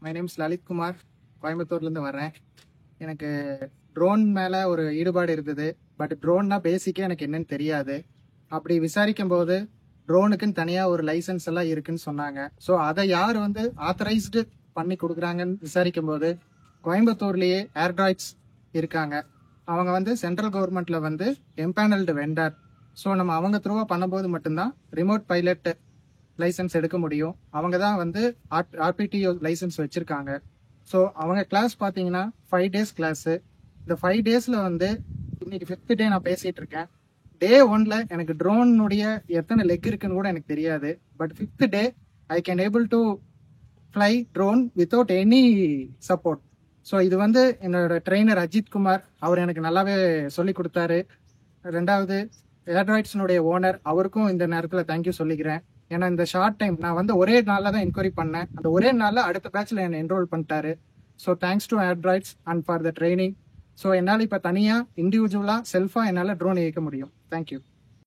My names Lalit Kumar, கோயம்புத்தூர்லேருந்து வர்றேன். எனக்கு ட்ரோன் மேலே ஒரு ஈடுபாடு இருந்தது. பட் ட்ரோன்னா பேசிக்காக எனக்கு என்னன்னு தெரியாது. அப்படி விசாரிக்கும் போது ட்ரோனுக்குன்னு தனியாக ஒரு லைசன்ஸ் எல்லாம் இருக்குன்னு சொன்னாங்க. ஸோ அதை யார் ஆத்தரைஸ்டு பண்ணி கொடுக்குறாங்கன்னு விசாரிக்கும் போது கோயம்புத்தூர்லேயே ஏர்ட்ராய்ட்ஸ் இருக்காங்க. அவங்க சென்ட்ரல் கவர்மெண்ட்டில் எம்பேனல்டு வெண்டர். ஸோ நம்ம அவங்க த்ரூவாக பண்ணும்போது மட்டும்தான் ரிமோட் பைலட் லைசன்ஸ் எடுக்க முடியும். அவங்க தான் ஆர்பிடிஓ லைசன்ஸ் வச்சுருக்காங்க. ஸோ அவங்க கிளாஸ் பார்த்தீங்கன்னா 5 days கிளாஸு. இந்த 5 daysல இன்னைக்கு 5th டே நான் பேசிகிட்டு இருக்கேன். டே 1ல எனக்கு ட்ரோனுடைய எத்தனை லெக் இருக்குன்னு கூட எனக்கு தெரியாது. But 5th day I can able to fly drone without any support. So இது என்னோட ட்ரெயினர் அஜித் குமார், அவர் எனக்கு நல்லாவே சொல்லி கொடுத்தாரு. ரெண்டாவது ஏர்ட்ராய்ட்ஸினுடைய ஓனர், அவருக்கும் இந்த நேரத்தில் தேங்க்யூ சொல்லிக்கிறேன். ஏன்னா இந்த ஷார்ட் டைம் நான் ஒரே நாளில் தான் என்கொயரி பண்ணேன். அந்த ஒரே நாளில் அடுத்த பேட்சில் என்னை என்ரோல் பண்ணிட்டாரு. So thanks to Airdroids and for the training. So என்னால் இப்போ தனியாக இண்டிவிஜுவலாக செல்ஃபாக என்னால் ட்ரோன் இயக்க முடியும். தேங்க்யூ.